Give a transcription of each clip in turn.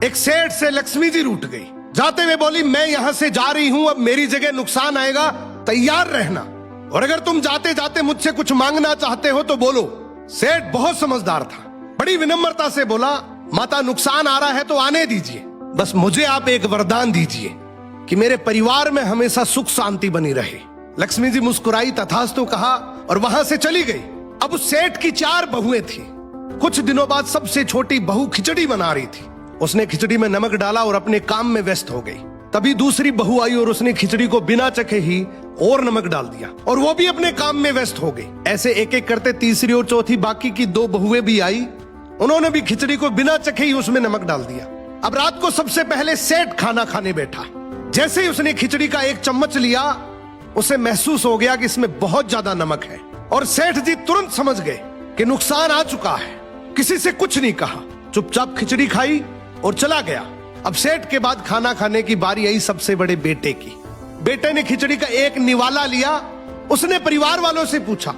एक सेठ से लक्ष्मी जी रूठ गई। जाते हुए बोली, मैं यहां से जा रही हूं, अब मेरी जगह नुकसान आएगा, तैयार रहना, और अगर तुम जाते जाते मुझसे कुछ मांगना चाहते हो तो बोलो। सेठ बहुत समझदार था, बड़ी विनम्रता से बोला, माता नुकसान आ रहा है तो आने दीजिए, बस मुझे आप एक वरदान दीजिए कि मेरे परिवार में हमेशा सुख शांति बनी रहे। लक्ष्मी जी मुस्कुराई, तथास्तु कहा और वहां से चली गई। अब उस सेठ की 4 बहुएं थी। कुछ दिनों बाद सबसे छोटी बहू खिचड़ी बना रही थी। उसने खिचड़ी में नमक डाला और अपने काम में व्यस्त हो गई। तभी दूसरी बहू आई और उसने खिचड़ी को बिना चखे ही और नमक डाल दिया और वो भी अपने काम में व्यस्त हो गई। ऐसे एक एक करते तीसरी और चौथी बाकी की 2 बहुएं भी आई, उन्होंने भी खिचड़ी को बिना चखे ही उसमें नमक डाल दिया। अब रात को सबसे पहले सेठ खाना खाने बैठा। जैसे ही उसने खिचड़ी का 1 चम्मच लिया, उसे महसूस हो गया कि इसमें बहुत ज्यादा नमक है और सेठ जी तुरंत समझ गए कि नुकसान आ चुका है। किसी से कुछ नहीं कहा, चुपचाप खिचड़ी खाई और चला गया। अब सेठ के बाद खाना खाने की बारी आई सबसे बड़े बेटे की। बेटे ने खिचड़ी का 1 निवाला लिया। उसने परिवार वालों से पूछा,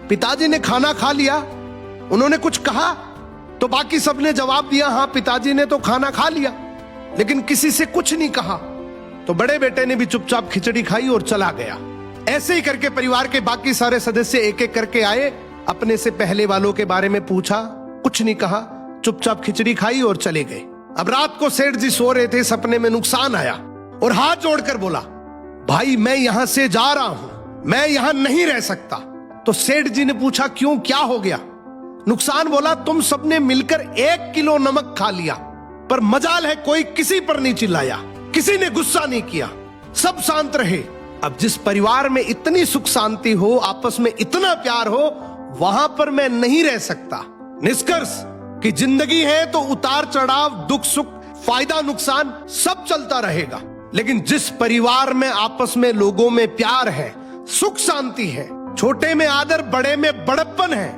पिताजी ने खाना खा लिया? उन्होंने कुछ कहा? तो बाकी सबने जवाब दिया, हाँ पिताजी ने तो खाना खा लिया, लेकिन किसी से कुछ नहीं कहा। तो बड़े बेटे ने भी चुपचाप खिचड़ी खाई और चला गया। ऐसे ही करके परिवार के बाकी सारे सदस्य एक एक करके आए, अपने से पहले वालों के बारे में पूछा, कुछ नहीं कहा, चुपचाप खिचड़ी खाई और चले गए। अब रात को सेठ जी सो रहे थे, सपने में नुकसान आया और हाथ जोड़कर बोला, भाई मैं यहां से जा रहा हूं, मैं यहां नहीं रह सकता। तो सेठ जी ने पूछा, क्यों, क्या हो गया? नुकसान बोला, तुम सबने मिलकर 1 किलो नमक खा लिया, पर मजाल है कोई किसी पर नहीं चिल्लाया, किसी ने गुस्सा नहीं किया, सब शांत रहे। अब जिस परिवार में इतनी सुख शांति हो, आपस में इतना प्यार हो, वहां पर मैं नहीं रह सकता। निष्कर्ष कि जिंदगी है तो उतार चढ़ाव, दुख सुख, फायदा नुकसान सब चलता रहेगा, लेकिन जिस परिवार में आपस में लोगों में प्यार है, सुख शांति है, छोटे में आदर, बड़े में बड़प्पन है,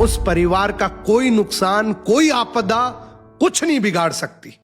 उस परिवार का कोई नुकसान, कोई आपदा कुछ नहीं बिगाड़ सकती।